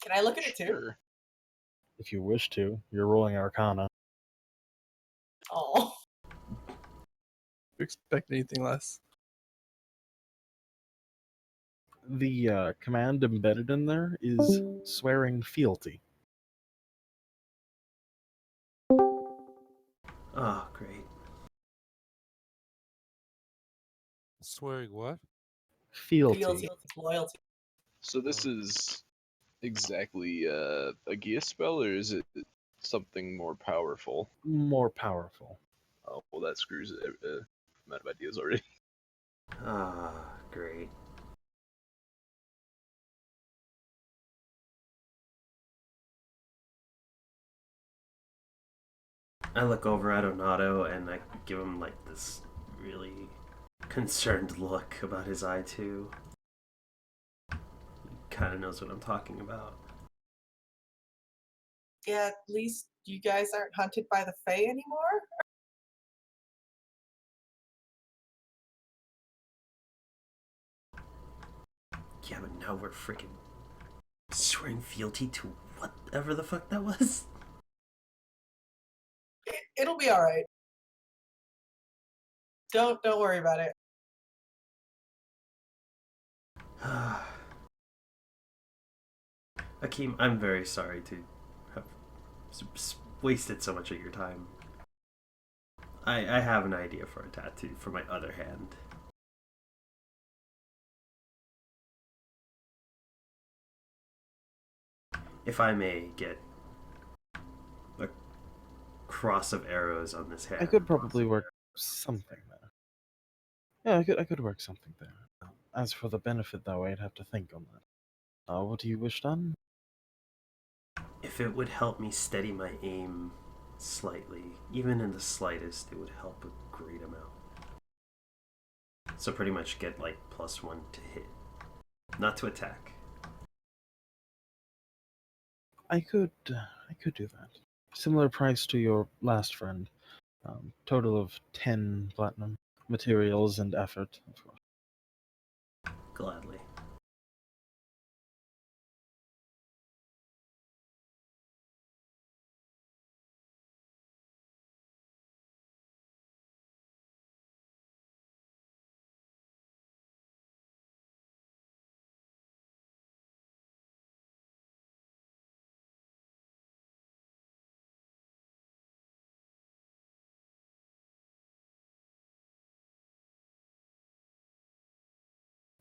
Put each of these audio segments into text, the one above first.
Can I look at it too? Sure. If you wish to, you're rolling Arcana. Oh. Expect anything less. The command embedded in there is swearing fealty. Oh, great. Swearing what? Fealty. Loyalty. So this is exactly a Gia spell, or is it something more powerful? More powerful. Oh, well, that screws it. I'm out of ideas already. Ah, great. I look over at Onato and I give him like this really concerned look about his eye too. He kind of knows what I'm talking about. Yeah, at least you guys aren't hunted by the Fae anymore? Yeah, but now we're freaking swearing fealty to whatever the fuck that was. It'll be alright. Don't worry about it. Akeem, I'm very sorry to have wasted so much of your time. I have an idea for a tattoo for my other hand. If I may get a cross of arrows on this hand. I could probably work something there. Yeah, I could work something there. As for the benefit, though, I'd have to think on that. What do you wish done? If it would help me steady my aim slightly, even in the slightest, it would help a great amount. So pretty much get like +1 to hit, not to attack. I could do that. Similar price to your last friend. Total of 10 platinum. Materials and effort, of course. Gladly.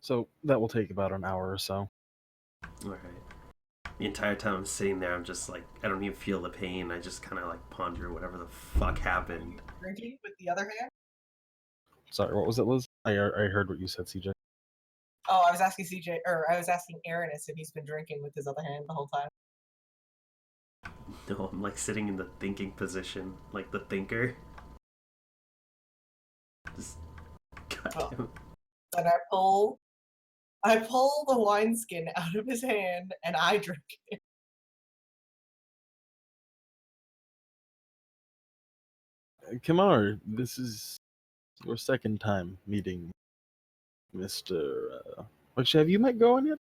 So that will take about an hour or so. Alright. The entire time I'm sitting there, I'm just like, I don't even feel the pain. I just kind of like ponder whatever the fuck happened. Drinking with the other hand? Sorry, what was it, Liz? I heard what you said, CJ. Oh, I was asking CJ, or I was asking Aranis if he's been drinking with his other hand the whole time. No, I'm like sitting in the thinking position, like the thinker. Just, goddamn. And I pull the wineskin out of his hand and I drink it. Kamar, this is your second time meeting Mr. Actually, have you met Gohan yet?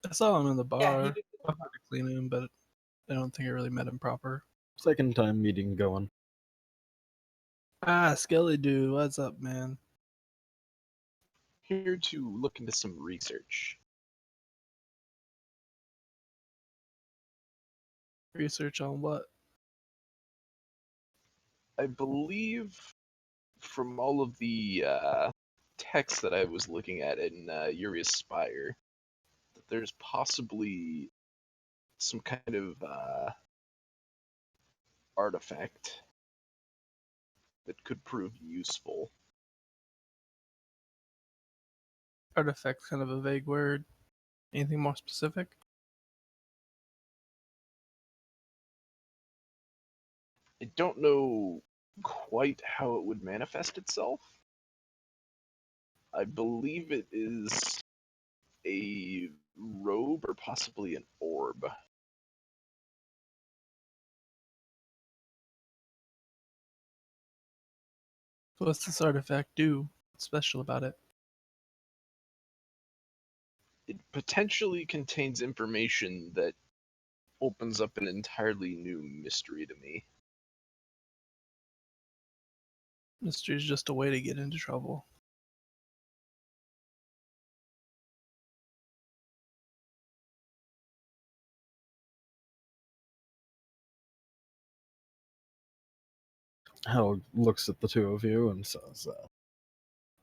I saw him in the Yeah, bar. he did. I tried to clean him, but I don't think I really met him proper. Second time meeting Gohan. Ah, Skelly dude, what's up, man? Here to look into some research. Research on what? I believe from all of the text that I was looking at in Uria's Spire, that there's possibly some kind of artifact that could prove useful. Artifact's kind of a vague word. Anything more specific? I don't know quite how it would manifest itself. I believe it is a robe or possibly an orb. What's this artifact do? What's special about it? It potentially contains information that opens up an entirely new mystery to me. Mystery is just a way to get into trouble. Hal looks at the two of you and says,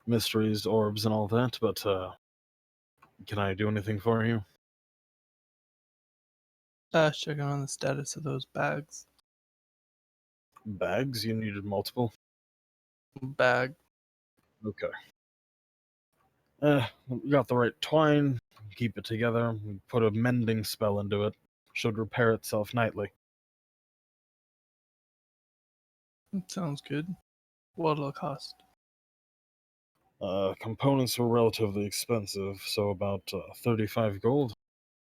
mysteries, orbs, and all that, but can I do anything for you? Checking on the status of those bags. Bags? You needed multiple? Bag. Okay. We got the right twine, keep it together, we put a mending spell into it. Should repair itself nightly. Sounds good. What'll it cost? Components were relatively expensive, so about 35 gold.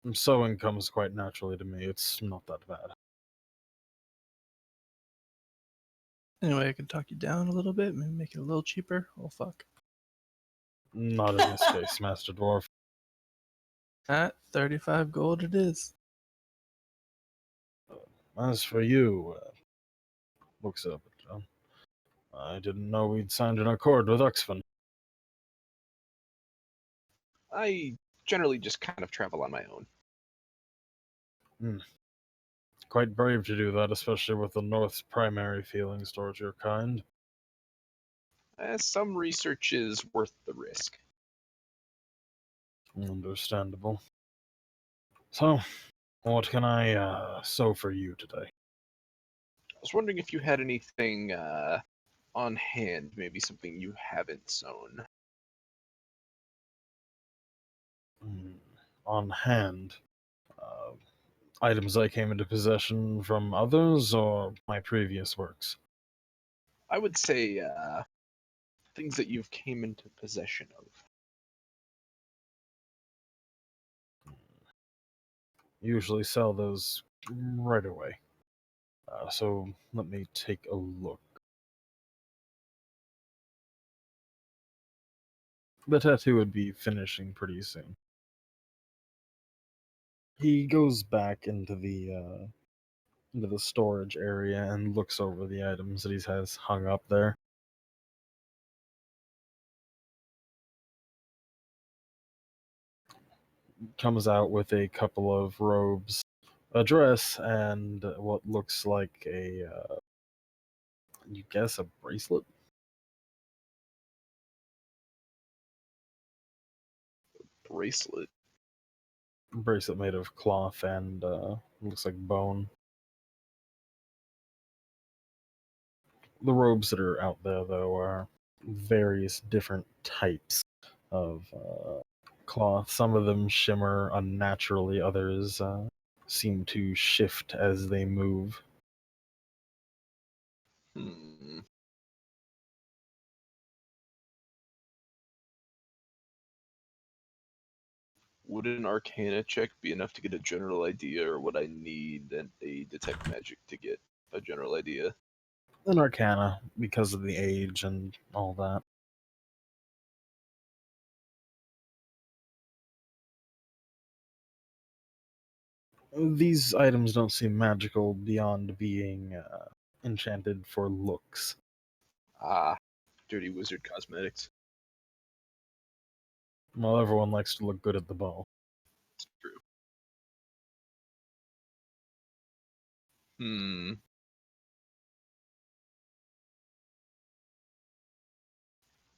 And sewing comes quite naturally to me, it's not that bad. Anyway, I can talk you down a little bit, maybe make it a little cheaper. Oh, fuck. Not in this case, Master Dwarf. At 35 gold it is. As for you, looks up at John. I didn't know we'd signed an accord with Uxfin. I generally just kind of travel on my own. Quite brave to do that, especially with the North's primary feelings towards your kind. Some research is worth the risk. Understandable. So, what can I sew for you today? I was wondering if you had anything on hand, maybe something you haven't sewn. On hand. Items I came into possession from others or my previous works? I would say things that you've came into possession of. Usually sell those right away. So let me take a look. The tattoo would be finishing pretty soon. He goes back into the storage area and looks over the items that he has hung up there. Comes out with a couple of robes, a dress, and what looks like a, you guess, a bracelet? Bracelet. Bracelet made of cloth and looks like bone. The robes that are out there, though, are various different types of cloth. Some of them shimmer unnaturally, others seem to shift as they move. Would an Arcana check be enough to get a general idea, or would I need a Detect Magic to get a general idea? An Arcana, because of the age and all that. These items don't seem magical beyond being enchanted for looks. Ah, dirty wizard cosmetics. Well, everyone likes to look good at the ball. It's true.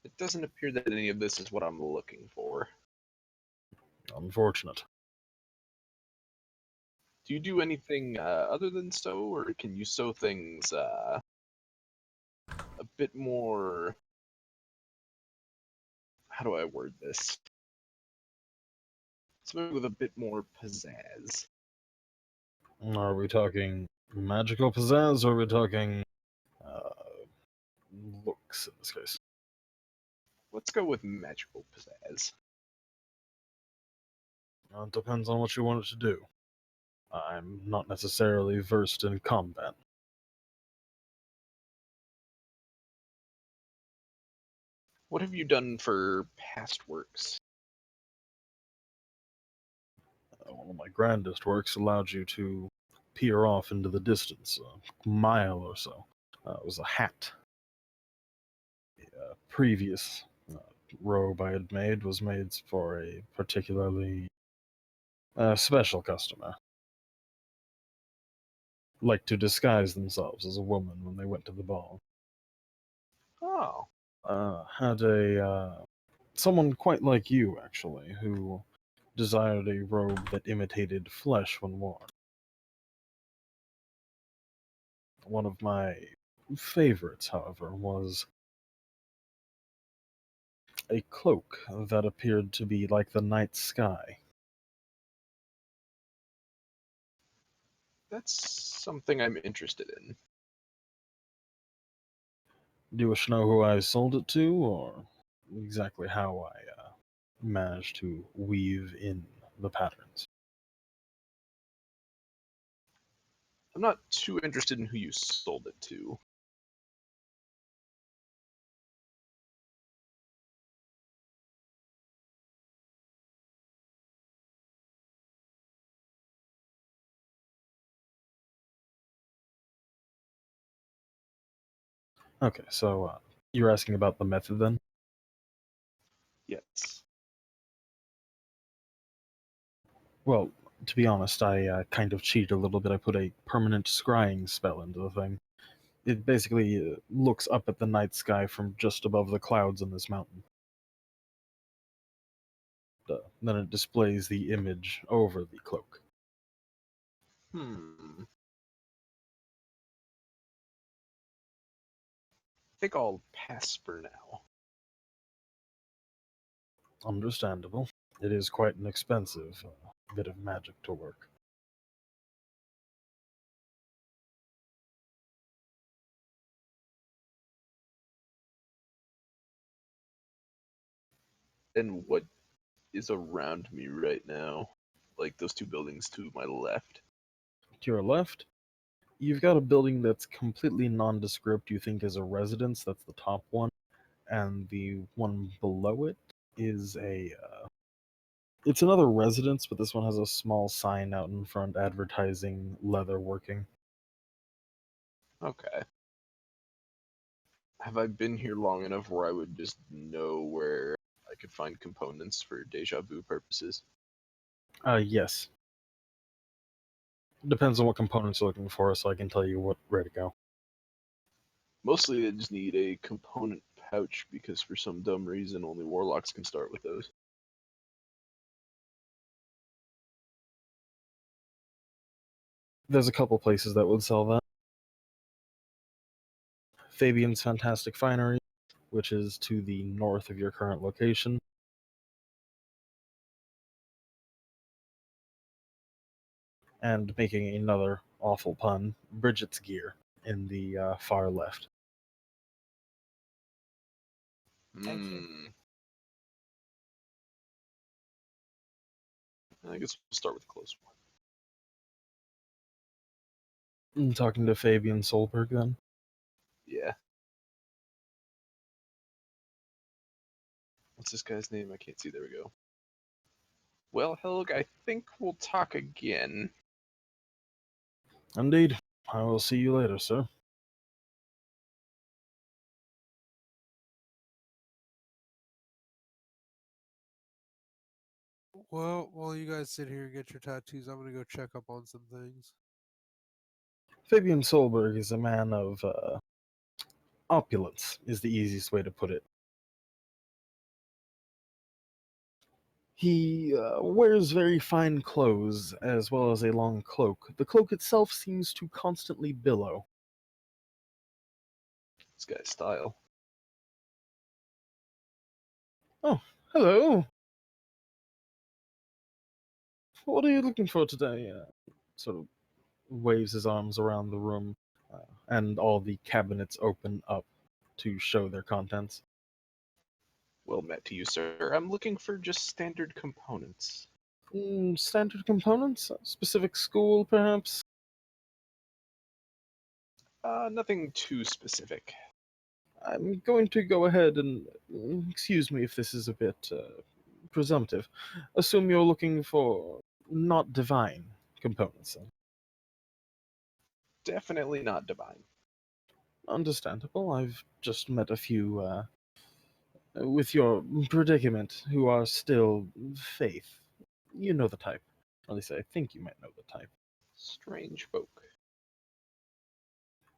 It doesn't appear that any of this is what I'm looking for. Unfortunate. Do you do anything other than sew, or can you sew things a bit more... How do I word this? Something with a bit more pizzazz. Are we talking magical pizzazz, or are we talking looks in this case? Let's go with magical pizzazz. It depends on what you want it to do. I'm not necessarily versed in combat. What have you done for past works? one of my grandest works allowed you to peer off into the distance, a mile or so. It was a hat. The previous robe I had made was made for a particularly special customer. Liked to disguise themselves as a woman when they went to the ball. Oh, Had a someone quite like you, actually, who desired a robe that imitated flesh when worn. One of my favorites, however, was a cloak that appeared to be like the night sky. that's something I'm interested in. Do you wish to know who I sold it to, or exactly how I managed to weave in the patterns? I'm not too interested in who you sold it to. Okay, so you're asking about the method then? Yes. Well, to be honest, I kind of cheated a little bit. I put a permanent scrying spell into the thing. It basically looks up at the night sky from just above the clouds in this mountain. Then it displays the image over the cloak. I think I'll pass for now. Understandable. It is quite an expensive bit of magic to work. And what is around me right now? Like those two buildings to my left? To your left, you've got a building that's completely nondescript. You think is a residence. That's the top one, and the one below it is a. It's another residence, but this one has a small sign out in front advertising leather working. Okay. Have I been here long enough where I would just know where I could find components for deja vu purposes? Yes. Depends on what components you're looking for, so I can tell you where to go. Mostly I just need a component pouch because for some dumb reason only warlocks can start with those. There's a couple places that would sell that. Fabian's Fantastic Finery, which is to the north of your current location. And making another awful pun, Bridget's Gear in the far left. Thank you. I guess we'll start with the close one. I'm talking to Fabian Solberg then. Yeah. What's this guy's name? I can't see. There we go. Well, Helg, I think we'll talk again. Indeed. I will see you later, sir. Well, while you guys sit here and get your tattoos, I'm gonna go check up on some things. Fabian Solberg is a man of opulence, is the easiest way to put it. He wears very fine clothes as well as a long cloak. The cloak itself seems to constantly billow. This guy's style. Oh, hello. What are you looking for today? Sort of waves his arms around the room, and all the cabinets open up to show their contents. Well met to you, sir. I'm looking for just standard components. Standard components? A specific school, perhaps? Nothing too specific. I'm going to go ahead and, excuse me if this is a bit presumptive, assume you're looking for not divine components. Definitely not divine. Understandable. I've just met a few with your predicament who are still faith. You know the type. At least I think you might know the type. Strange folk.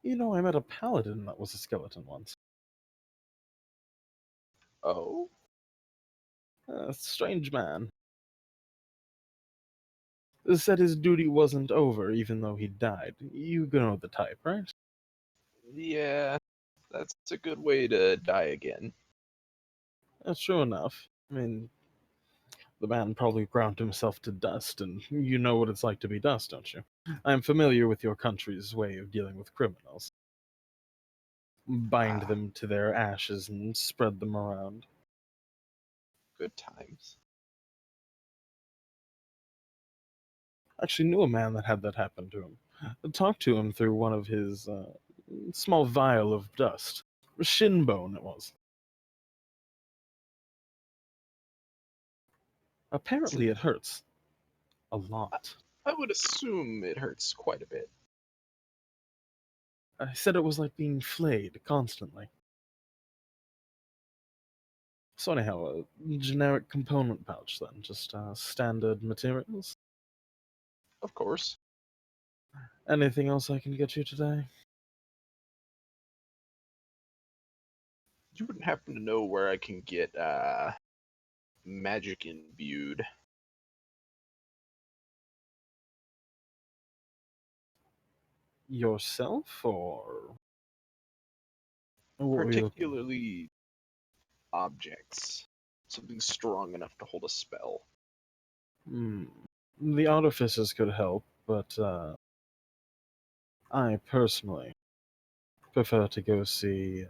You know, I met a paladin that was a skeleton once. Oh? A strange man. Said his duty wasn't over even though he died. You know the type, right? Yeah, that's a good way to die again. That's true enough. I mean, the man probably ground himself to dust, and you know what it's like to be dust, don't you? I am familiar with your country's way of dealing with criminals. Bind Ah. them to their ashes and spread them around. Good times. Actually knew a man that had that happen to him. I talked to him through one of his small vial of dust. Shin bone it was. Apparently it hurts. A lot. I would assume it hurts quite a bit. I said it was like being flayed constantly. So anyhow, a generic component pouch then, just standard materials. Of course. Anything else I can get you today? You wouldn't happen to know where I can get magic imbued. Yourself, or what were you looking? Particularly objects. Something strong enough to hold a spell. The artificers could help, but I personally prefer to go see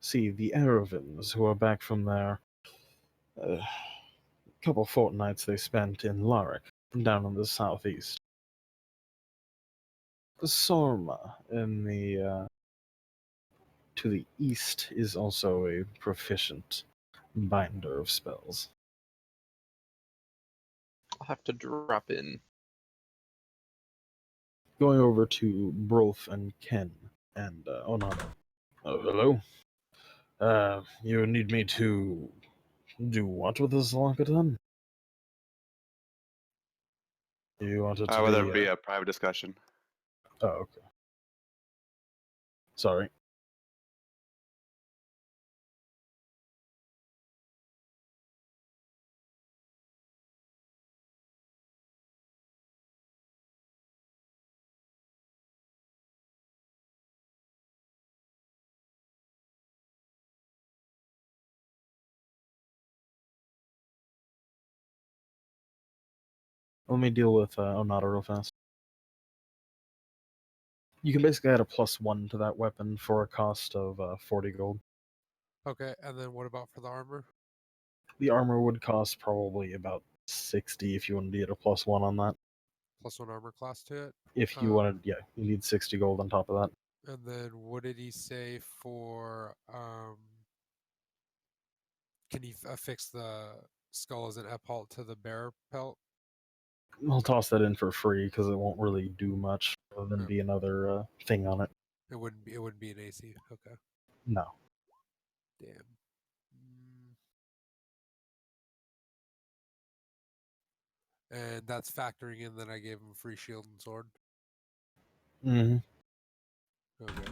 the Erovins who are back from their couple fortnights they spent in Larik, down in the southeast. Sorma in the to the east is also a proficient binder of spells. I'll have to drop in. Going over to Brolf and Ken and Onana. Oh, hello. You need me to do what with this locket then? You want it to Would be... there be a private discussion? Oh, okay. Sorry. Let me deal with Onata real fast. You can basically add a +1 to that weapon for a cost of 40 gold. Okay, and then what about for the armor? The armor would cost probably about 60 if you wanted to get a +1 on that. +1 armor class to it. If you wanted, yeah, you need 60 gold on top of that. And then what did he say for can he affix the skull as an epaulet to the bear pelt? I'll toss that in for free because it won't really do much other than Yeah. be another thing on it. It wouldn't be an AC. Okay. No. Damn. And that's factoring in that I gave him free shield and sword. Mm-hmm. Okay.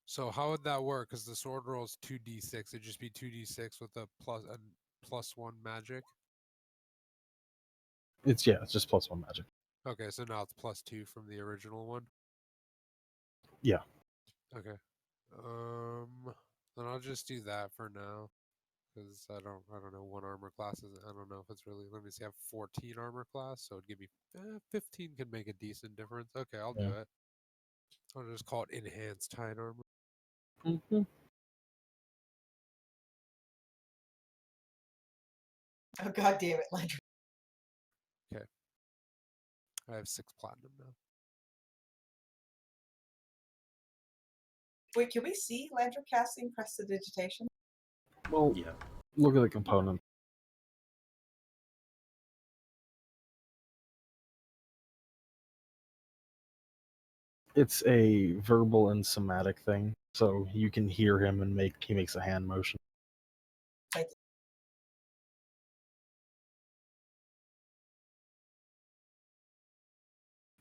So how would that work? Because the sword rolls 2d6. It'd just be 2d6 with a +1 magic. It's just +1 magic. Okay, so now it's +2 from the original one. Yeah. Okay. Then I'll just do that for now. Because I don't know, one armor class is, I don't know if it's really, let me see, I have 14 armor class, so it'd give me 15 can make a decent difference. Okay, I'll do it. I'll just call it enhanced tide armor. Mm-hmm. Oh god damn it, Landry. Okay. I have 6 platinum now. Wait, can we see Landry casting prestidigitation? Well, Yeah. look at the component. It's a verbal and somatic thing, so you can hear him and he makes a hand motion. Thank you.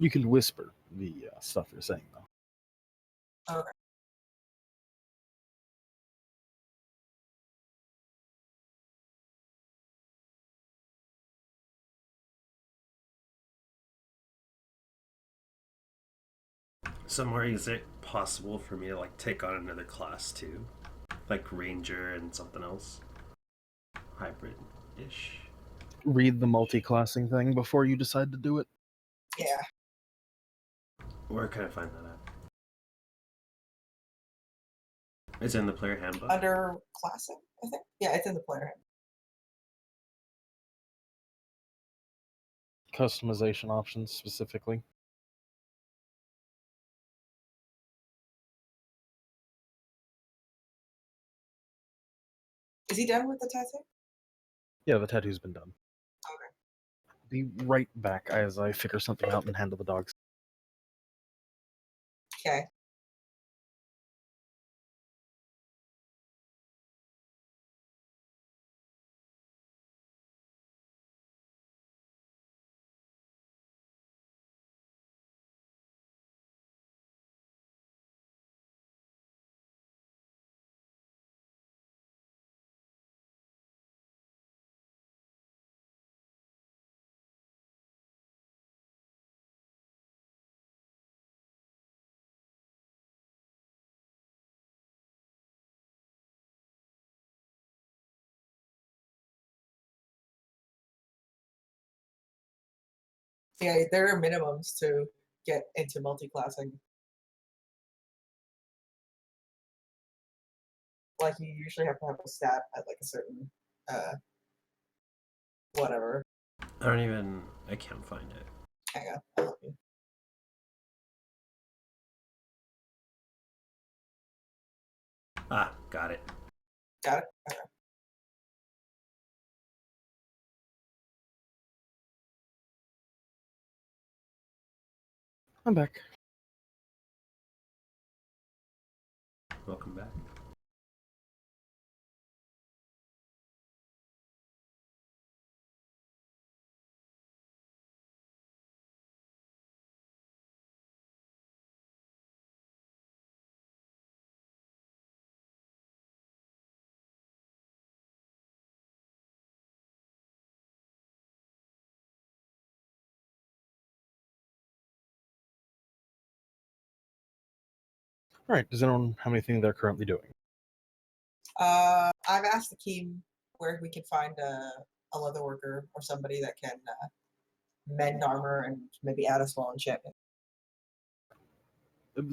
You can whisper the stuff you're saying, though. Okay. So, Maury, is it possible for me to like take on another class too, like ranger and something else, hybrid-ish? Read the multi-classing thing before you decide to do it. Yeah. Where can I find that at? It's in the player handbook. Under classic, I think. Yeah, it's in the player handbook. Customization options specifically. Is he done with the tattoo? Yeah, the tattoo's been done. Okay. Be right back as I figure something out and handle the dogs. Okay. Yeah, there are minimums to get into multi-classing. Like you usually have to have a stat at like a certain whatever. I can't find it. Hang on, I'll help you. Ah, got it. Got it? Okay. I'm back. Welcome back. Alright, does anyone have anything they're currently doing? I've asked Akeem where we can find a leather worker or somebody that can mend armor and maybe add a small enchantment.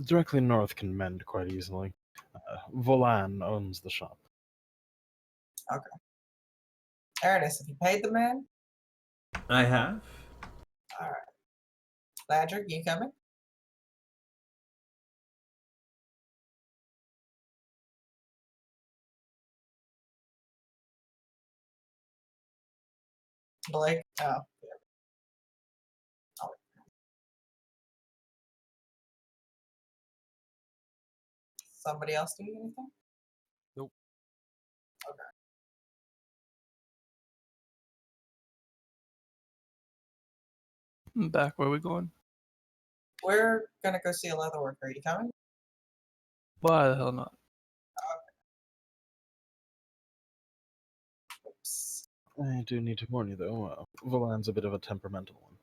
Directly north can mend quite easily. Volan owns the shop. Okay. Ernest, have you paid the man? I have. Alright. Ladrick, you coming? Blake? Oh, yeah. Oh. Somebody else doing anything? Nope. Okay. Back where we going? We're gonna go see a leather worker. Are you coming? Why the hell not? Oops. I do need to warn you, though, Volan's a bit of a temperamental one.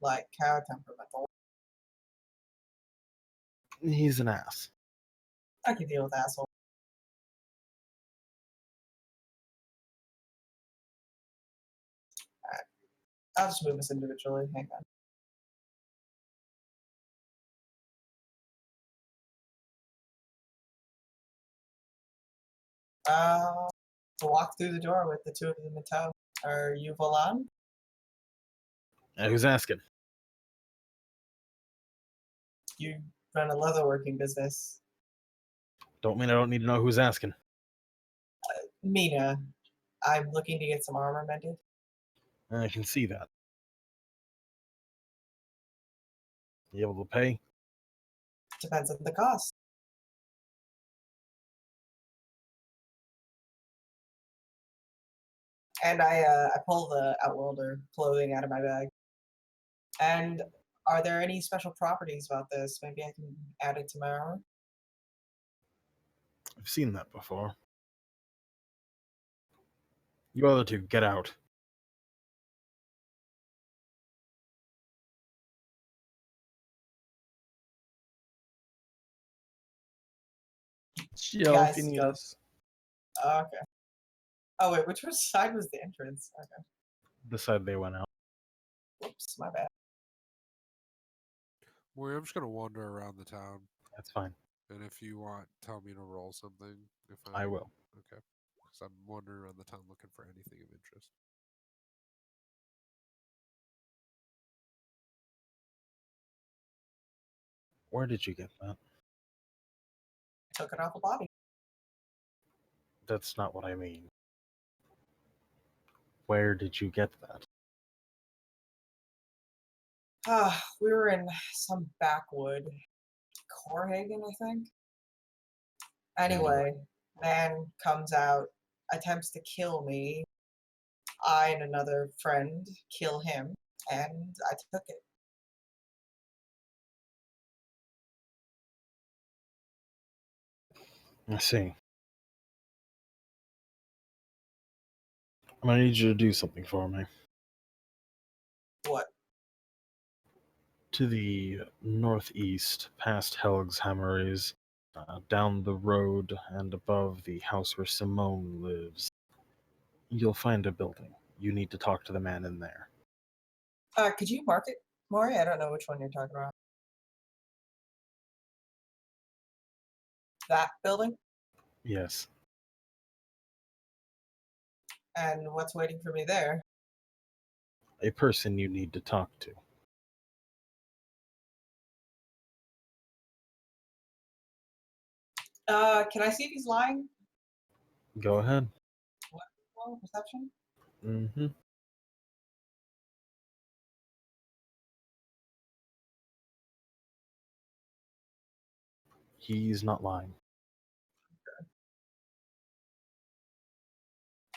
Like how temperamental. He's an ass. I can deal with asshole. Alright. I'll just move us individually. Hang on. To walk through the door with the two of them in tow. Are you Volan? Who's asking? You run a leatherworking business. Don't mean I don't need to know who's asking. Mina, I'm looking to get some armor mended. I can see that. You able to pay? Depends on the cost. And I pull the Outworlder clothing out of my bag. And are there any special properties about this? Maybe I can add it to my armor? I've seen that before. You other two, get out. Yell if Guys, you need go. us. Okay. Oh wait, which side was the entrance? Okay. The side they went out. Whoops, my bad. Well, I'm just gonna wander around the town, That's fine. and if you want, tell me to roll something. If I will. Okay. Because I'm wandering around the town looking for anything of interest. Where did you get that? Took it off the body. That's not what I mean. Where did you get that? We were in some backwood. Corhagen, I think. Anyway, man comes out, attempts to kill me. I and another friend kill him, and I took it. I see. I'm gonna need you to do something for me. What? To the northeast, past Helg's Hammeries, down the road and above the house where Simone lives, you'll find a building. You need to talk to the man in there. Could you mark it, Maury? I don't know which one you're talking about. That building? Yes. And what's waiting for me there? A person you need to talk to. Can I see if he's lying? Go ahead. Well, perception? Mm-hmm. He's not lying.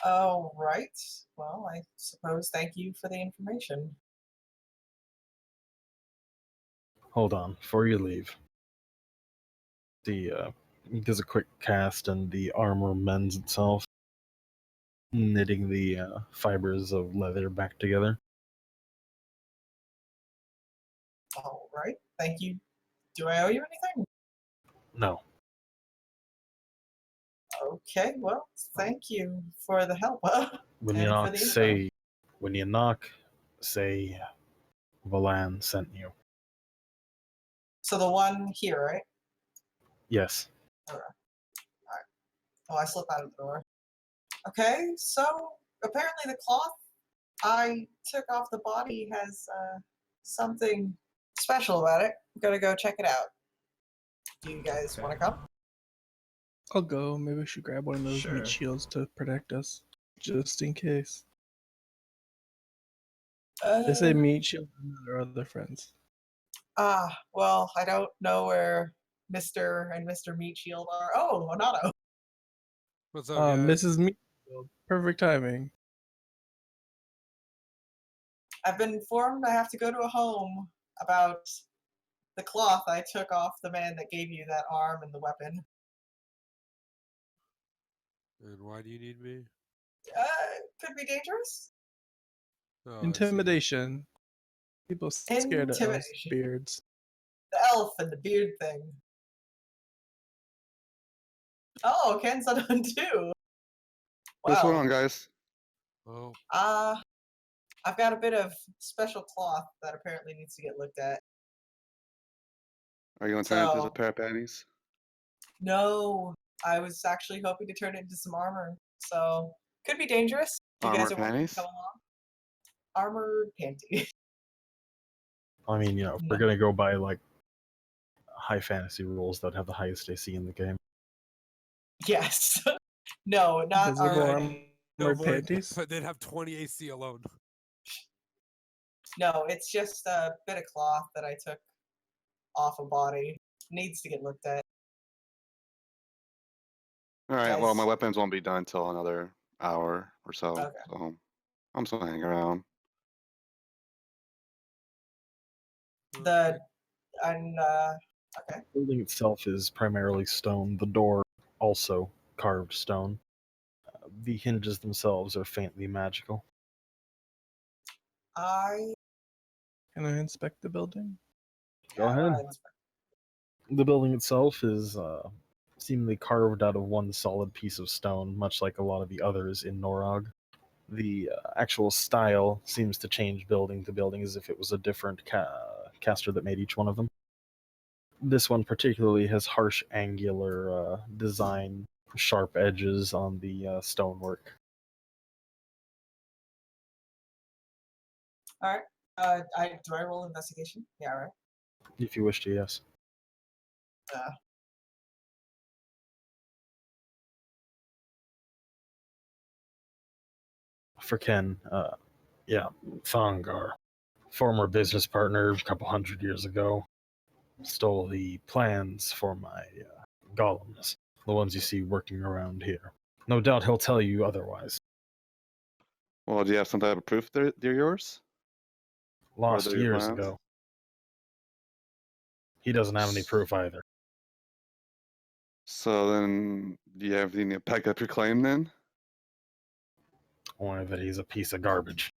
Oh, right. Well, I suppose thank you for the information. Hold on, before you leave. He does a quick cast and the armor mends itself, knitting the fibers of leather back together. All right. Thank you. Do I owe you anything? No. Okay, well, thank you for the help. When you And for knock, the info. say Valan sent you. So the one here, right? Yes. Okay. Alright. Oh, I slip out of the door. Okay, so apparently the cloth I took off the body has something special about it. I'm gonna go check it out. Do you guys want to come? I'll go. Maybe we should grab one of those Sure. meat shields to protect us, just in case. They say meat shield and their other friends. Well, I don't know where Mr. and Mr. Meat Shield are. Oh, Onato. What's up, guys? Mrs. Meat Shield. Perfect timing. I've been informed I have to go to a home about the cloth I took off the man that gave you that arm and the weapon. And why do you need me? Could be dangerous. Oh, I see. Intimidation. People scared of elves' Intimidation. beards. The elf and the beard thing. Oh, Ken's done too. What's going Wow. on, guys? Oh, I've got a bit of special cloth that apparently needs to get looked at. Are you gonna turn it into So- a pair of panties? No, I was actually hoping to turn it into some armor. So, could be dangerous. Do you guys Armored want to panties? come along? Armored panty. I mean, if we're No. gonna go by like high fantasy rules that have the highest AC in the game. Yes. No, not Visible armored. armored panties. but they'd have 20 AC alone. No, it's just a bit of cloth that I took off a body. Needs to get looked at. All right. Well, my Guys. weapons won't be done until another hour or so. Okay. So I'm still hanging around. The and okay. The building itself is primarily stone. The door also carved stone. The hinges themselves are faintly magical. I Can I inspect the building? Go ahead. The building itself is seemingly carved out of one solid piece of stone, much like a lot of the others in Norog. The actual style seems to change building to building as if it was a different caster that made each one of them. This one particularly has harsh angular design, sharp edges on the stonework. All right. Do I roll investigation? Yeah. Right. If you wish to, yes. For Ken, yeah, Thongar, former business partner a couple hundred years ago, stole the plans for my golems, the ones you see working around here. No doubt he'll tell you otherwise. Well, do you have some type of proof they're yours? Lost they're your years plans? ago. He doesn't have any proof either. So then, do you have anything to back up your claim then? Only that he's a piece of garbage.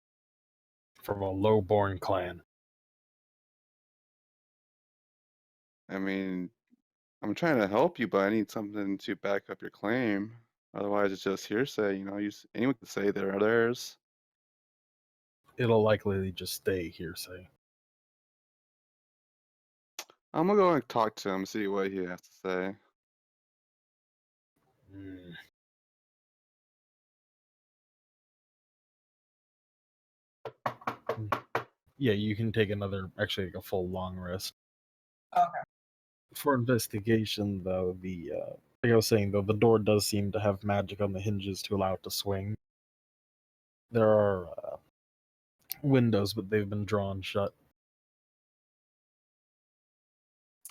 From a low-born clan. I mean, I'm trying to help you, but I need something to back up your claim. Otherwise, it's just hearsay. You know, anyone can say they're theirs. It'll likely just stay hearsay. I'm gonna go and talk to him, see what he has to say. Yeah, you can take actually like a full long rest. Okay. For investigation, though, like I was saying, though, the door does seem to have magic on the hinges to allow it to swing. There are windows, but they've been drawn shut.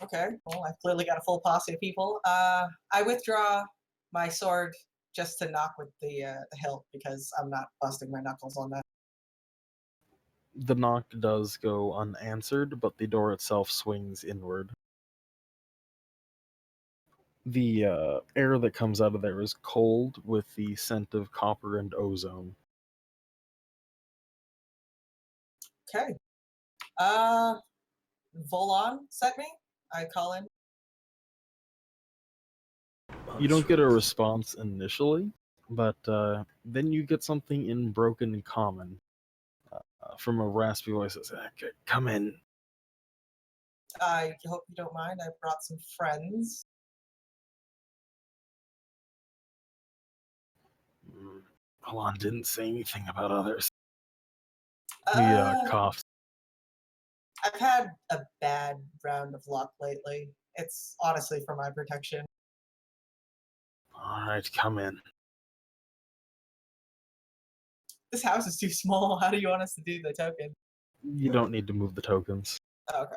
Okay. Well, I've clearly got a full posse of people. I withdraw my sword just to knock with the hilt because I'm not busting my knuckles on that. The knock does go unanswered, but the door itself swings inward. The air that comes out of there is cold with the scent of copper and ozone. Okay. Volon sent me. I call in. You don't get a response initially, but then you get something in broken common from a raspy voice that says, "Okay, come in." I hope you don't mind. I brought some friends. Alon didn't say anything about others. He Uh, coughs. I've had a bad round of luck lately. It's honestly for my protection. All right, come in. This house is too small. How do you want us to do the token? You don't need to move the tokens. Okay.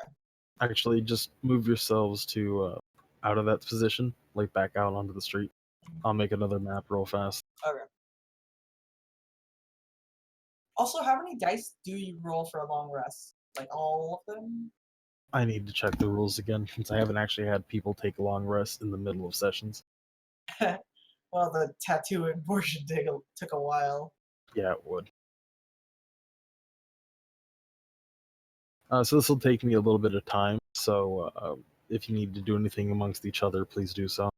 Actually, just move yourselves to out of that position, like back out onto the street. I'll make another map real fast. Okay. Also, how many dice do you roll for a long rest? Like all of them? I need to check the rules again since I haven't actually had people take a long rest in the middle of sessions. Well, the tattooing portion took a while. Yeah, it would. So this will take me a little bit of time, so if you need to do anything amongst each other, please do so.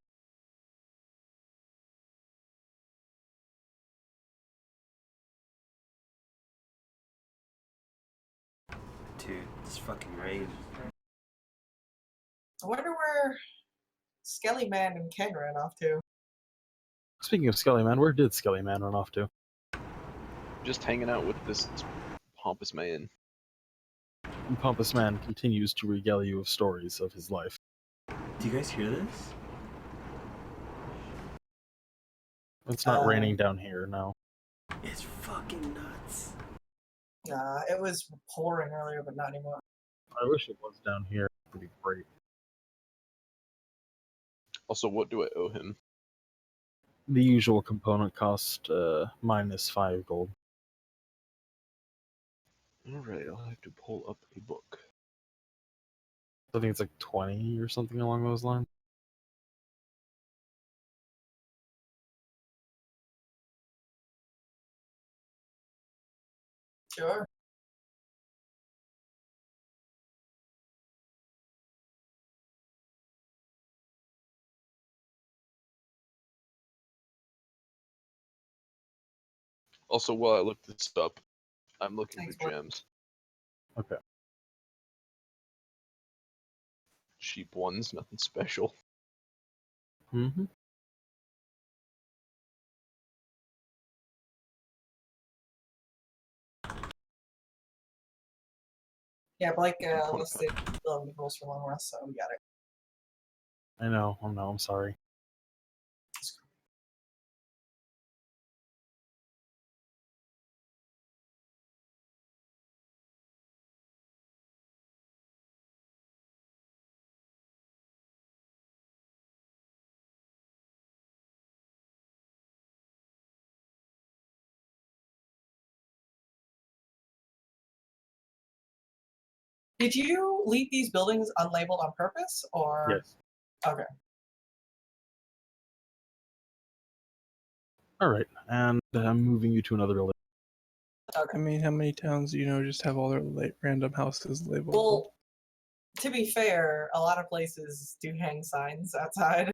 Dude, this fucking rain. I wonder where Skelly Man and Ken ran off to. Speaking of Skelly Man, where did Skelly Man run off to? Just hanging out with this pompous man. And Pompous Man continues to regale you of stories of his life. Do you guys hear this? It's not raining down here now. It's fucking nuts. It was pouring earlier, but not anymore. I wish it was down here. Would be great. Also, what do I owe him? The usual component cost minus 5 gold. Alright, I'll have to pull up a book. I think it's like 20 or something along those lines. Sure. Also, while I look this up, I'm looking Thanks, for Mark. gems. Okay. Cheap ones, nothing special. Mm-hmm. Yeah, Blake Component listed the rules for long rest, so we got it. I know. I'm sorry. Did you leave these buildings unlabeled on purpose, or? Yes. Okay. All right, and I'm moving you to another building. I mean, how many towns do you know just have all their random houses labeled? Well, to be fair, a lot of places do hang signs outside,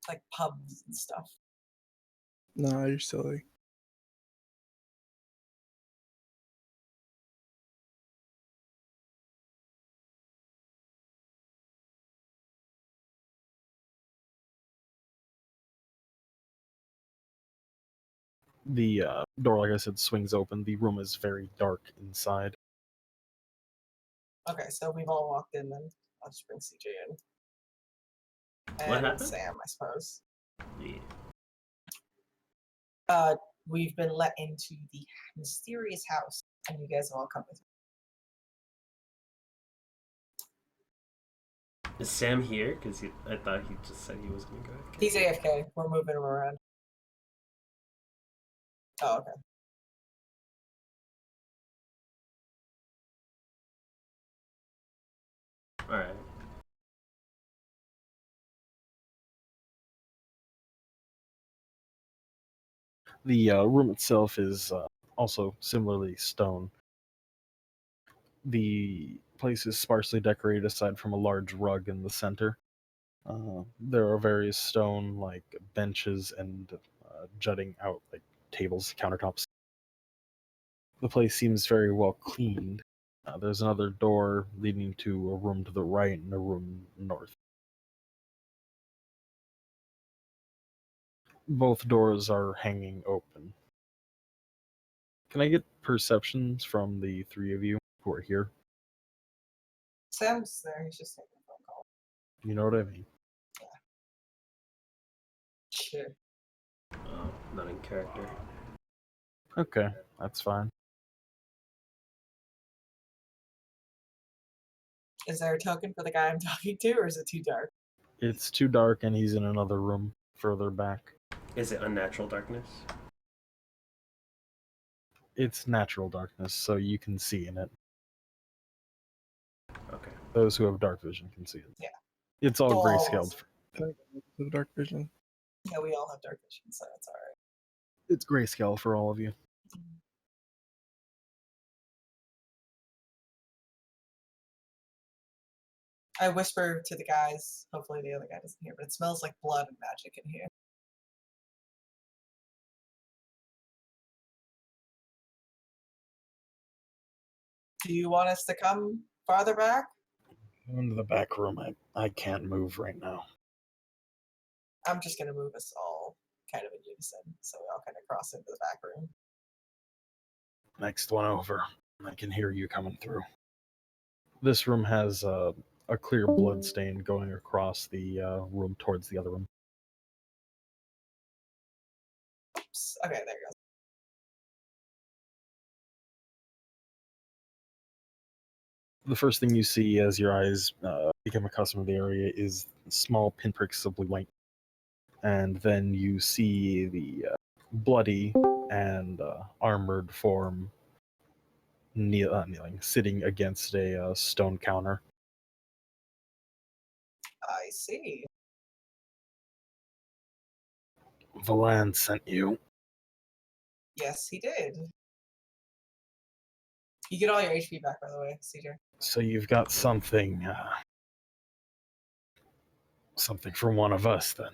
like pubs and stuff. Nah, you're silly. The door, like I said, swings open. The room is very dark inside. Okay, so we've all walked in then. I'll just bring CJ in. What And happened? Sam, I suppose. Yeah. We've been let into the mysterious house, and you guys have all come with me. Is Sam here? Because I thought he just said he was gonna go. He's AFK. We're moving him around. Oh, okay. All right. The room itself is also similarly stone. The place is sparsely decorated aside from a large rug in the center. There are various stone like benches and jutting out like tables, countertops. The place seems very well cleaned. There's another door leading to a room to the right and a room north. Both doors are hanging open. Can I get perceptions from the three of you who are here? Sam's there. He's just taking a phone call. You know what I mean? Shit. Oh, not in character. Okay, that's fine. Is there a token for the guy I'm talking to, or is it too dark? It's too dark and he's in another room further back. Is it unnatural darkness? It's natural darkness, so you can see in it. Okay. Those who have dark vision can see it. Yeah. It's all Well, grayscaled. The dark vision. Yeah, we all have dark vision, so it's alright. It's grayscale for all of you. I whisper to the guys, hopefully the other guy doesn't hear, but it smells like blood and magic in here. Do you want us to come farther back? Into the back room. I can't move right now. I'm just gonna move us all kind of in unison, so we all kind of cross into the back room. Next one over. I can hear you coming through. This room has a clear blood stain going across the room towards the other room. Oops. Okay, there you go. The first thing you see as your eyes become accustomed to the area is small pinpricks of blue light. And then you see the bloody and armored form kneeling, sitting against a stone counter. I see. Valan sent you. Yes, he did. You get all your HP back, by the way, CJ. So you've got something, something for one of us, then.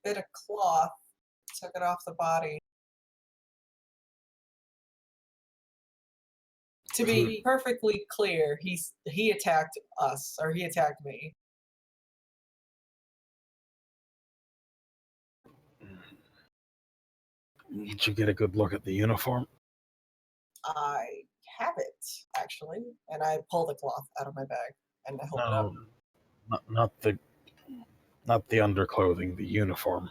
Bit of cloth. Took it off the body. To be perfectly clear, he attacked us, or he attacked me. Did you get a good look at the uniform? I have it, actually. And I pull the cloth out of my bag and I hold it up. Not the underclothing, the uniform.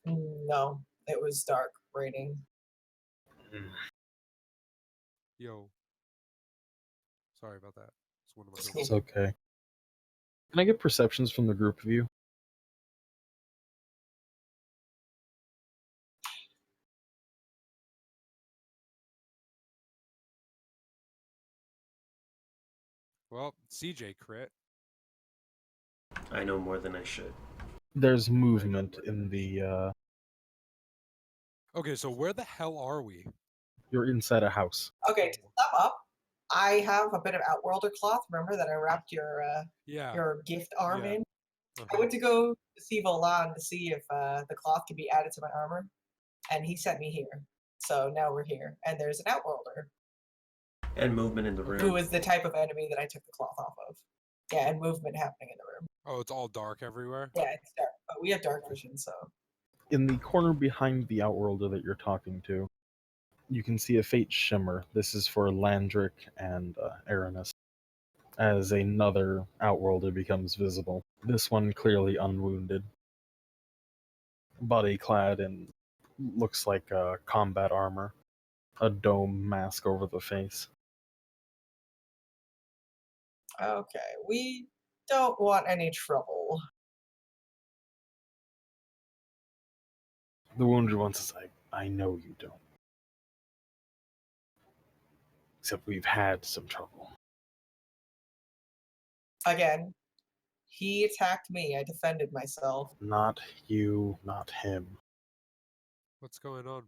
No, it was dark raining. Yo. Sorry about that. It's one of my It's It's girls. okay. Can I get perceptions from the group of you? Well, CJ crit. I know more than I should. There's movement in the. Okay, so where the hell are we? You're inside a house. Okay, to sum up, I have a bit of Outworlder cloth. Remember that I wrapped Yeah. your gift arm Yeah. in? I Uh-huh. went to go to see Volan to see if the cloth could be added to my armor, and he sent me here. So now we're here, and there's an Outworlder, And movement in the room. who is the type of enemy that I took the cloth off of. Yeah, and movement happening in the room. Oh, it's all dark everywhere? Yeah, it's dark, but we have dark vision, so. In the corner behind the Outworlder that you're talking to, you can see a faint shimmer. This is for Landric and Aranis. As another Outworlder becomes visible. This one clearly unwounded. Body clad in looks like combat armor. A dome mask over the face. Okay, we don't want any trouble. The wounded one says, I know you don't. Except we've had some trouble. Again, he attacked me. I defended myself. Not you, not him. What's going on?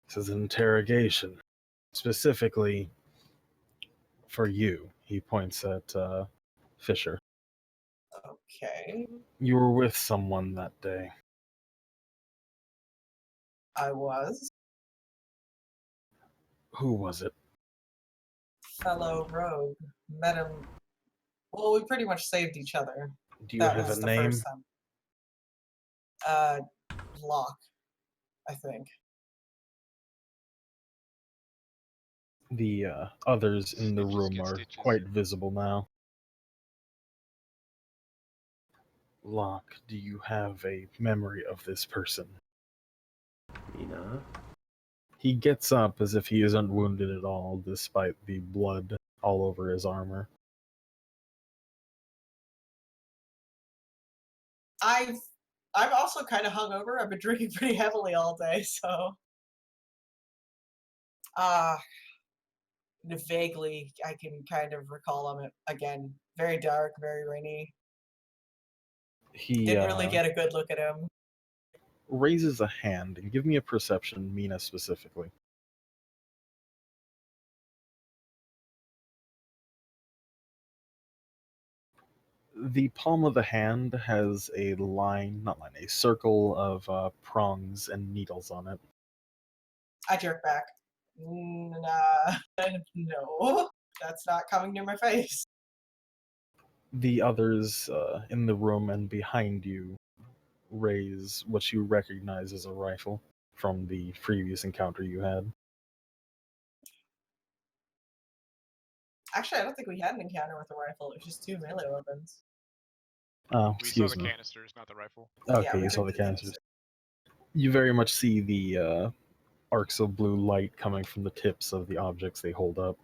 This is an interrogation. Specifically for you. He points at Fisher. Okay, You were with someone that day. I was. Who was it? Fellow rogue. Met him. Well, we pretty much saved each other. Do you That have was a the name? first time. Locke, I think. The others in the Stitches room get are stitches. quite visible now. Locke, do you have a memory of this person? Mina? He gets up as if he isn't wounded at all, despite the blood all over his armor. I'm also kind of hungover. I've been drinking pretty heavily all day, so. Vaguely, I can kind of recall him again. Very dark, very rainy. He Didn't really get a good look at him. raises a hand, and give me a perception, Mina specifically. The palm of the hand has a a circle of prongs and needles on it. I jerk back. Nah, no, that's not coming near my face. The others in the room and behind you raise what you recognize as a rifle from the previous encounter you had. Actually, I don't think we had an encounter with a rifle. It was just two melee weapons. Oh, We saw excuse the me. canisters, not the rifle. Okay, Yeah, we you saw took the the canisters. canister. You very much see the arcs of blue light coming from the tips of the objects they hold up.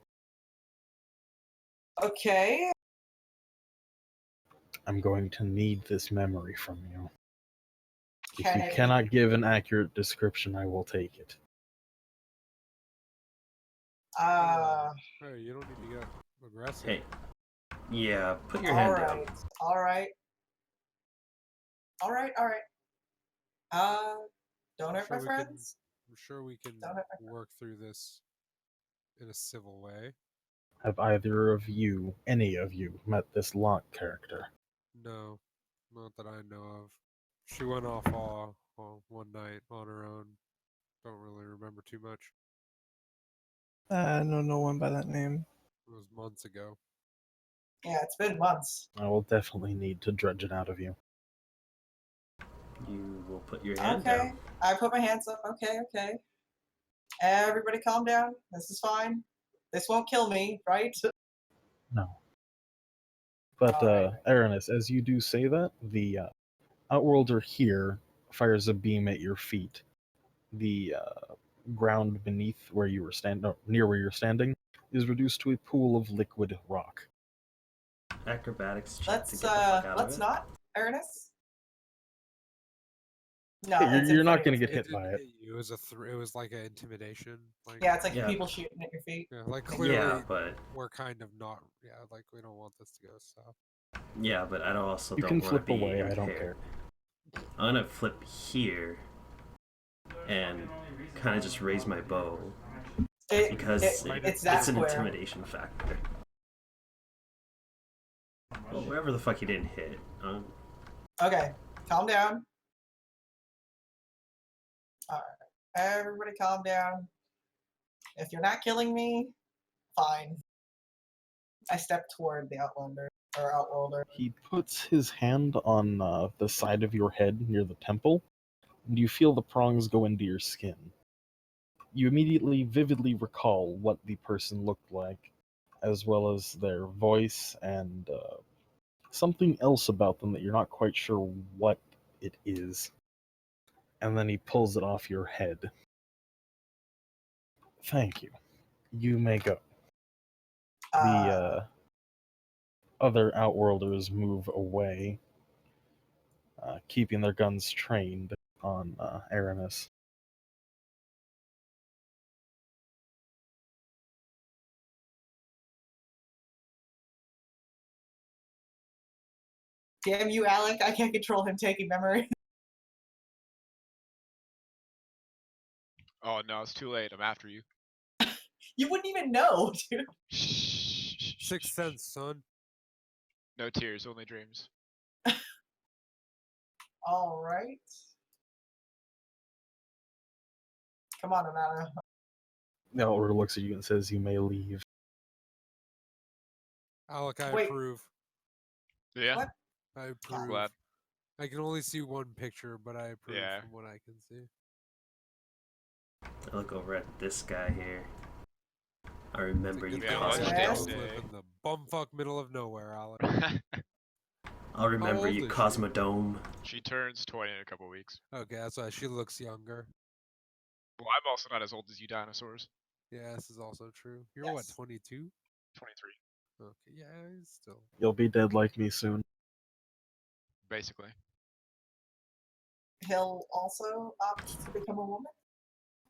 Okay. I'm going to need this memory from you. If you Okay. cannot give an accurate description, I will take it. Hey, you don't need to get aggressive. Hey. Yeah, put your All hand right. down. All right. All right. All right. Don't hurt my friends. I'm sure we can Don't hurt my work through this in a civil way. Have either of you, any of you, met this Locke character? No, not that I know of. She went off one night on her own. Don't really remember too much. I know no one by that name. It was months ago. Yeah, it's been months. I will definitely need to dredge it out of you. You will put your hand Okay. down. I put my hands up. Okay. Okay. Everybody, calm down. This is fine. This won't kill me, right? No. But, Alright. Aranis, as you do say that, the Outworlder here fires a beam at your feet. The ground beneath where you were near where you're standing, is reduced to a pool of liquid rock. Acrobatics check to Let's get the fuck out let's of it. not, Ernest. No, Hey, it's you're not funny. going to get hit didn't by it. hit you. It was it was like an intimidation. Like, Yeah, it's like Yeah. people shooting at your feet. yeah, like clearly Yeah, but we're kind of not. Yeah, like we don't want this to go south. I also You don't can want to flip be away, impaired. I don't care. I'm gonna flip here and kind of just raise my bow because It's that it's an square. intimidation factor. Well, wherever the fuck he didn't hit. Okay, calm down. Alright, everybody calm down. If you're not killing me, fine. I step toward the Outworlder. He puts his hand on the side of your head near the temple, and you feel the prongs go into your skin. You immediately vividly recall what the person looked like, as well as their voice and something else about them that you're not quite sure what it is. And then he pulls it off your head. Thank you. You may go. The other Outworlders move away, keeping their guns trained on Aramis. Damn you, Alec, I can't control him taking memory. Oh no, it's too late. I'm after you. You wouldn't even know, dude. Shh. Sixth sense, son. No tears, only dreams. Alright. Come on, Amanda. The Outworlder looks at you and says, "You may leave." Alec, I Wait. approve. Yeah. What? I I'm approve. glad. I can only see one picture, but I approve Yeah. from what I can see. I look over at this guy here. I remember you Good Yeah, thing what's I your don't dad's day? live in the bumfuck middle of nowhere, Alec. I'll remember old you, is she? Cosmodome. She turns 20 in a couple weeks. Okay, that's why she looks younger. Well, I'm also not as old as you dinosaurs. Yeah, this is also true. You're what, Yes. 22? 23, Okay, yeah, he's still. You'll be dead like me soon. basically. He'll also opt to become a woman?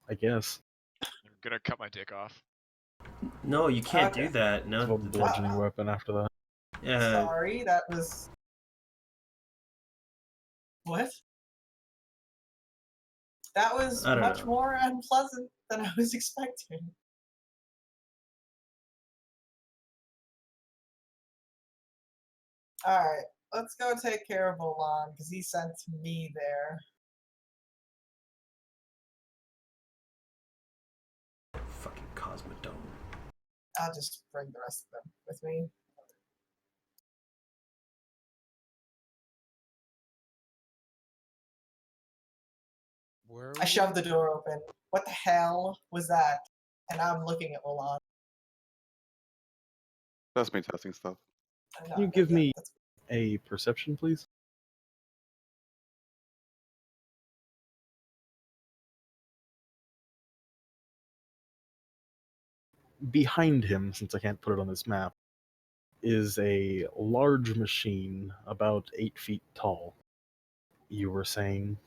I guess. I'm gonna cut my dick off. No, you can't Okay. do that. It's No. a bludgeoning weapon after that. Yeah. Sorry, that was... What? That was I don't much know. more unpleasant than I was expecting. Alright, let's go take care of Olan, because he sent me there. Fucking Cosmodome. I'll just bring the rest of them with me. Where are I we shoved the at? door open. What the hell was that? And I'm looking at Olan. That's me testing stuff. Can you give me a perception, please? behind him, since I can't put it on this map, is a large machine about 8 feet tall. You were saying?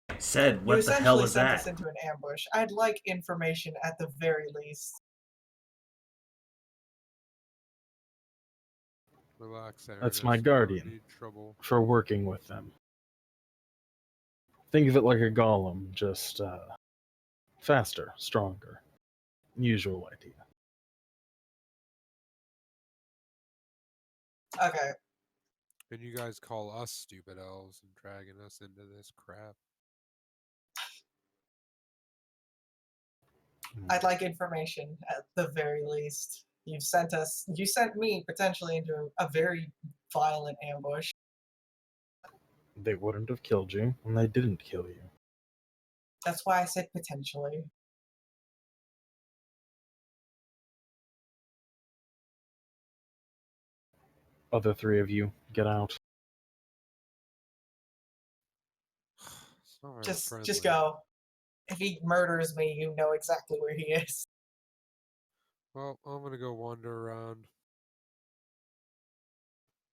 I said, You what the essentially hell was sent that? us into an ambush. I'd like information at the very least. Relax, That's my Ernest, you don't guardian. need trouble. For working with them. Think of it like a golem, just faster, stronger. Usual idea. Okay. And you guys call us stupid elves and dragging us into this crap. I'd like information at the very least. You sent me potentially into a very violent ambush. They wouldn't have killed you, and they didn't kill you. That's why I said potentially. Other 3 of you, get out. It's not very Just friendly. go. If he murders me, you know exactly where he is. Well, I'm gonna go wander around.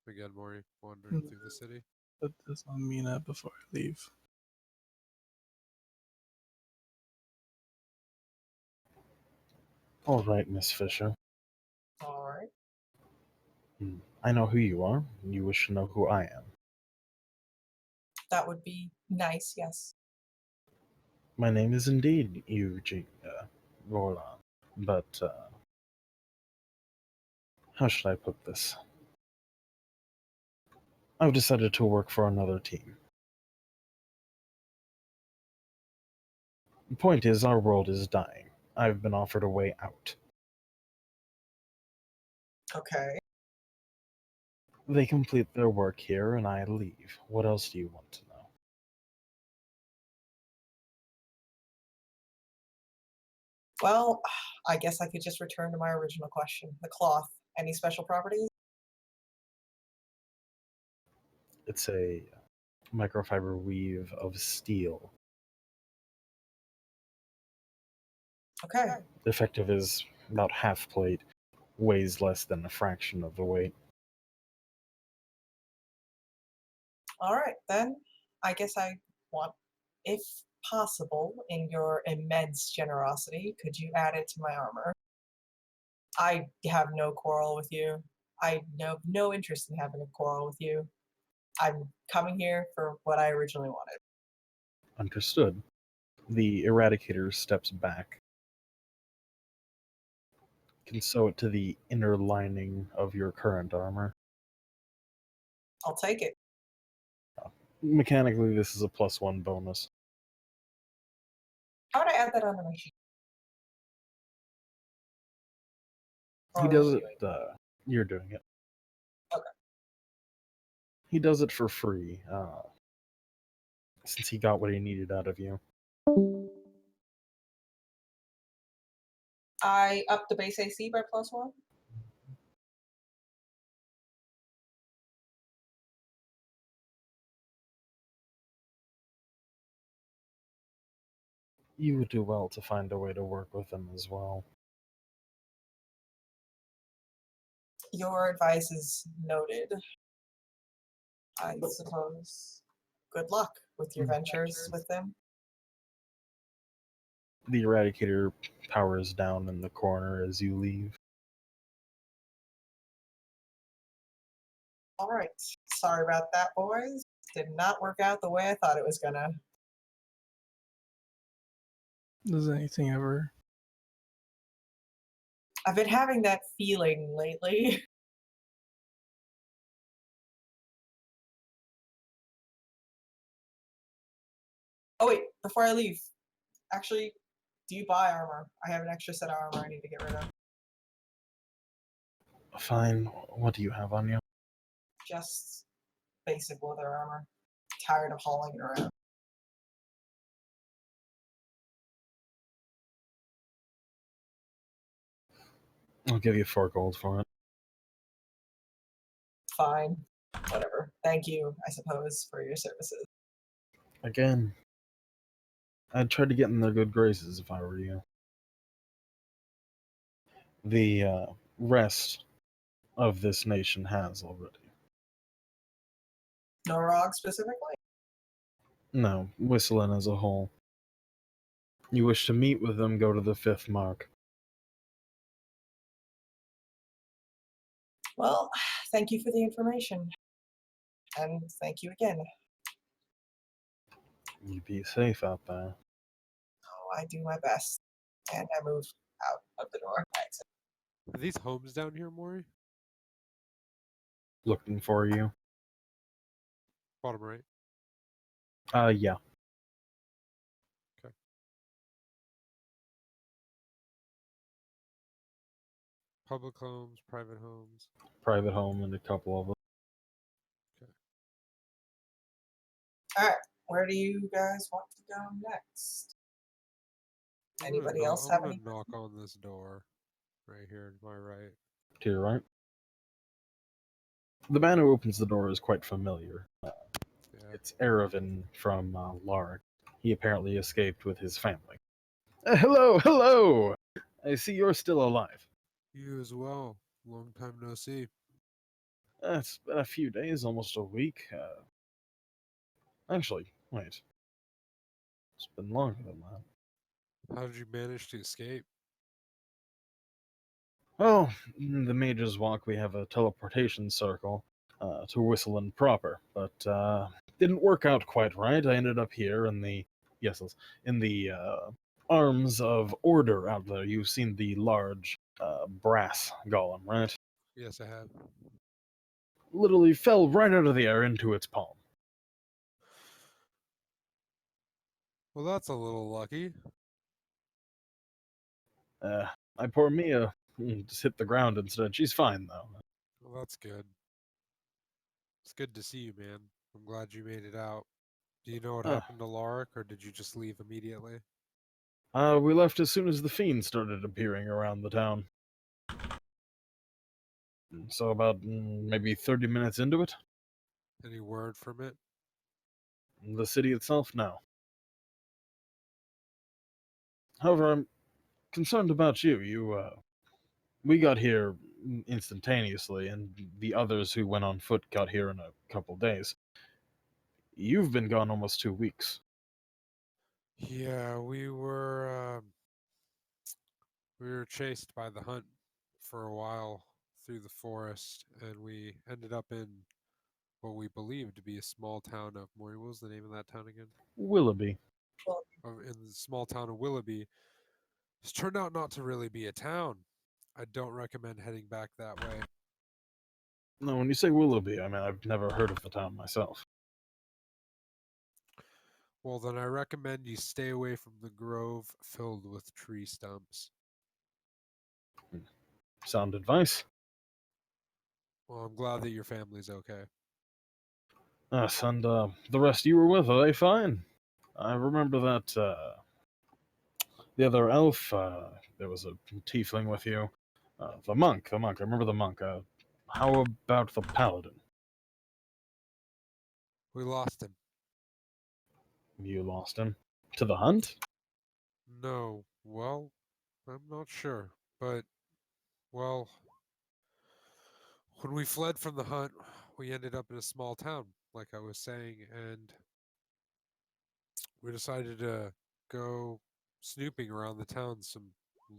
Again, Maury, wandering through the city. Put this on Mina before I leave. All right, Miss Fisher. Alright. I know who you are. You wish to know who I am. That would be nice, yes. My name is indeed Eugene Roland, but how should I put this? I've decided to work for another team. The point is, our world is dying. I've been offered a way out. Okay. They complete their work here, and I leave. What else do you want to know? Well, I guess I could just return to my original question. The cloth. Any special properties? It's a microfiber weave of steel. Okay. The effective is about half plate, weighs less than a fraction of the weight. Alright, then. I guess I want, if possible, in your immense generosity, could you add it to my armor? I have no quarrel with you. I have no interest in having a quarrel with you. I'm coming here for what I originally wanted. Understood. The Eradicator steps back. Can sew it to the inner lining of your current armor. I'll take it. Mechanically, this is a +1 bonus. How would I add that onto my sheet? He Or does are it. you? You're doing it. Okay. He does it for free, since he got what he needed out of you. I up the base AC by +1? You would do well to find a way to work with him as well. Your advice is noted. I suppose. Good luck with your ventures with them. The Eradicator powers down in the corner as you leave. Alright. Sorry about that, boys. Did not work out the way I thought it was gonna. Does anything ever? I've been having that feeling lately. Oh wait, before I leave. Actually, do you buy armor? I have an extra set of armor I need to get rid of. Fine. What do you have on you? Just basic leather armor. Tired of hauling it around. I'll give you 4 gold for it. Fine. Whatever. Thank you, I suppose, for your services. Again, I'd try to get in their good graces if I were you. the rest of this nation has already. Norog specifically? No, Whistling as a whole. You wish to meet with them, go to the 5th mark. Well, thank you for the information. And thank you again. You be safe out there. Oh, I do my best. And I move out of the door. I exit. Are these homes down here, Maury? Looking for you. Bottom right. Yeah. Public homes, private homes. Private home and a couple of them. Alright, where do you guys want to go next? Anybody else have I'm any? gonna knock on this door right here to my right. To your right. The man who opens the door is quite familiar. Yeah. It's Erevan from Larg. He apparently escaped with his family. Hello, hello! I see you're still alive. You as well. Long time no see. It's been a few days, almost a week. Actually, wait. It's been longer than that. How did you manage to escape? Well, in the Mage's Walk, we have a teleportation circle to Whistling proper, but didn't work out quite right. I ended up here in the arms of Order out there. You've seen the large brass golem, right? Yes, I have. Literally fell right out of the air into its palm. Well, that's a little lucky. My poor Mia just hit the ground instead. She's fine though. Well, that's good. It's good to see you, man. I'm glad you made it out. Do you know what happened to Lorik, or did you just leave immediately? We left as soon as the fiends started appearing around the town. So about maybe 30 minutes into it. Any word from it? The city itself, no. However, I'm concerned about you. We got here instantaneously, and the others who went on foot got here in a couple days. You've been gone almost 2 weeks. Yeah, we were chased by the hunt for a while through the forest, and we ended up in what we believed to be a small town of What was the name of that town again? Willoughby. In the small town of Willoughby. It's turned out not to really be a town. I don't recommend heading back that way. No, when you say Willoughby, I mean, I've never heard of the town myself. Well, then I recommend you stay away from the grove filled with tree stumps. Sound advice? Well, I'm glad that your family's okay. Yes, and the rest you were with, are they fine? I remember that the other elf, there was a tiefling with you. The monk, I remember the monk. How about the paladin? We lost him. You lost him? To the hunt? No, well, I'm not sure. But, well, when we fled from the hunt, we ended up in a small town, like I was saying, and we decided to go snooping around the town. Some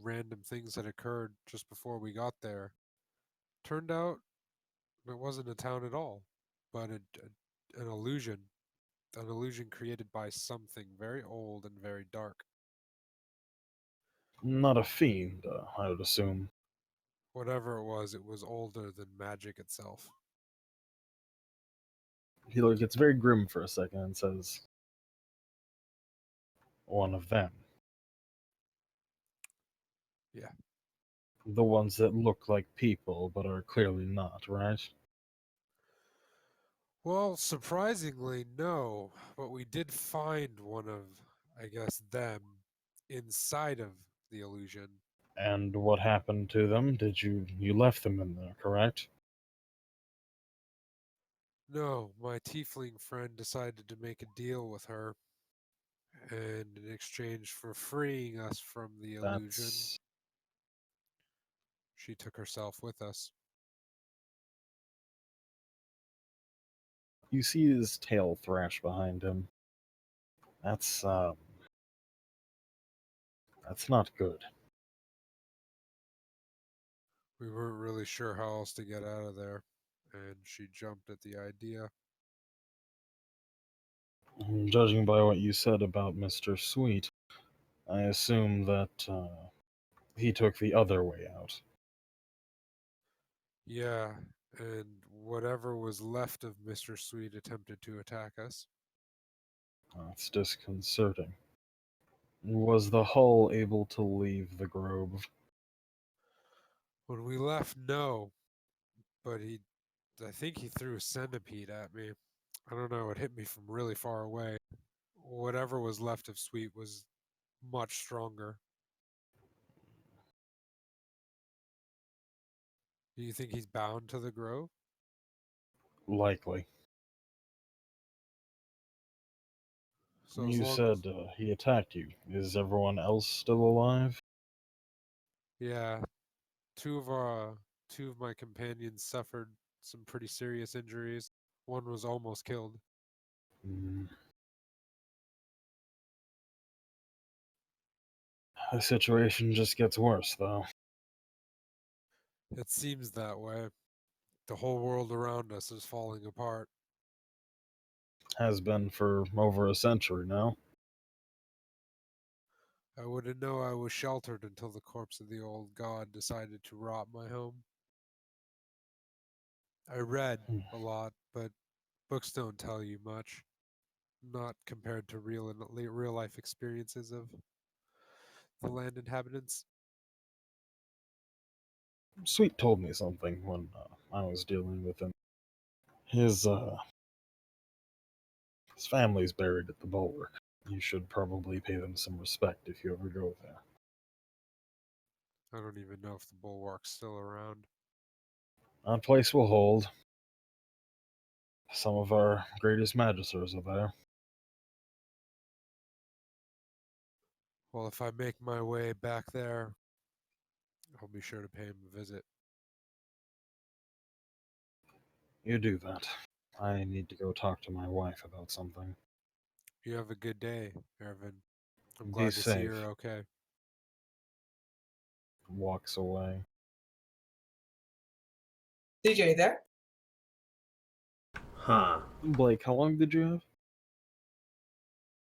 random things that occurred just before we got there. Turned out it wasn't a town at all, but an illusion. An illusion created by something very old and very dark. Not a fiend, I would assume. Whatever it was older than magic itself. He gets very grim for a second and says, one of them. Yeah. The ones that look like people, but are clearly not, right? Well, surprisingly, no. But we did find one of, I guess, them inside of the illusion. And what happened to them? You left them in there, correct? No, my tiefling friend decided to make a deal with her. And in exchange for freeing us from the illusion, She took herself with us. You see his tail thrash behind him. That's not good. We weren't really sure how else to get out of there, and she jumped at the idea. Judging by what you said about Mr. Sweet, I assume that he took the other way out. Yeah, and whatever was left of Mr. Sweet attempted to attack us. That's disconcerting. Was the hull able to leave the grove? When we left, no, but I think he threw a centipede at me. I don't know, it hit me from really far away. Whatever was left of Sweet was much stronger. Do you think he's bound to the grove? Likely. So as You long said he attacked you. Is everyone else still alive? yeah, two of my companions suffered some pretty serious injuries. One was almost killed. Mm. The situation just gets worse, though. It seems that way. The whole world around us is falling apart. Has been for over a century now. I wouldn't know I was sheltered until the corpse of the old god decided to rob my home. I read a lot, but books don't tell you much. Not compared to real life experiences of the land inhabitants. Sweet told me something when I was dealing with him. His family's buried at the bulwark. You should probably pay them some respect if you ever go there. I don't even know if the bulwark's still around. That place will hold. Some of our greatest magisters are there. Well, if I make my way back there, I'll be sure to pay him a visit. You do that. I need to go talk to my wife about something. You have a good day, Ervin. I'm Be glad to see safe. you're okay. Walks away. CJ, there? Huh. Blake, how long did you have?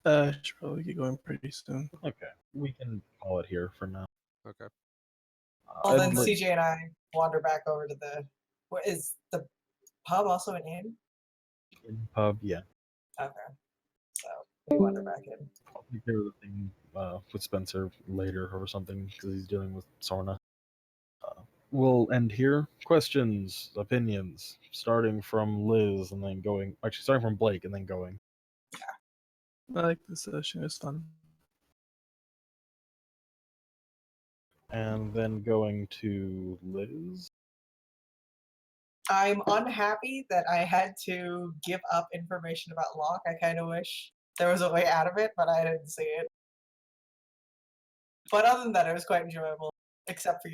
I should probably get going pretty soon. Okay, we can call it here for now. Okay. Well, then I'd like- CJ and I wander back over to the. What is the pub also an inn? in pub, yeah. Okay. So we wander back in. I'll take care of the thing with Spencer later or something because he's dealing with Sorna. We'll end here. Questions, opinions, starting from Liz and then going. Actually, starting from Blake and then going. I like this session. It's fun. And then going to Liz. I'm unhappy that I had to give up information about Locke. I kind of wish there was a way out of it, but I didn't see it. But other than that, it was quite enjoyable. Except for,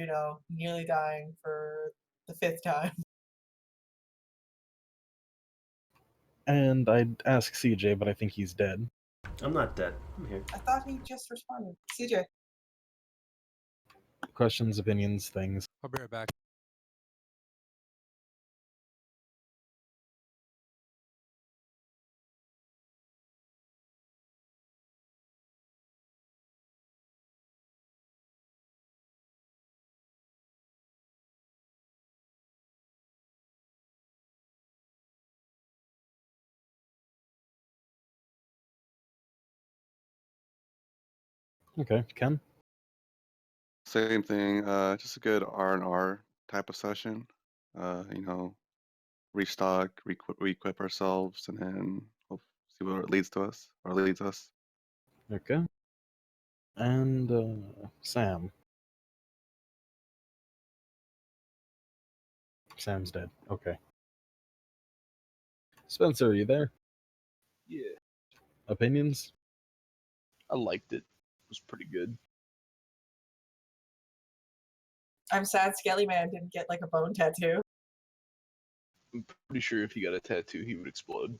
nearly dying for the 5th time. And I'd ask CJ, but I think he's dead. I'm not dead. I'm here. I thought he just responded. CJ. Questions, opinions, things. I'll be right back. Okay, Ken? Same thing. Just a good R&R type of session. Restock, re-equip ourselves, and then we'll see where it leads to us or leads us. Okay. And Sam. Sam's dead. Okay. Spencer, are you there? Yeah, Opinions? I liked it. It was pretty good. I'm sad Skelly Man didn't get like a bone tattoo. I'm pretty sure if he got a tattoo, he would explode.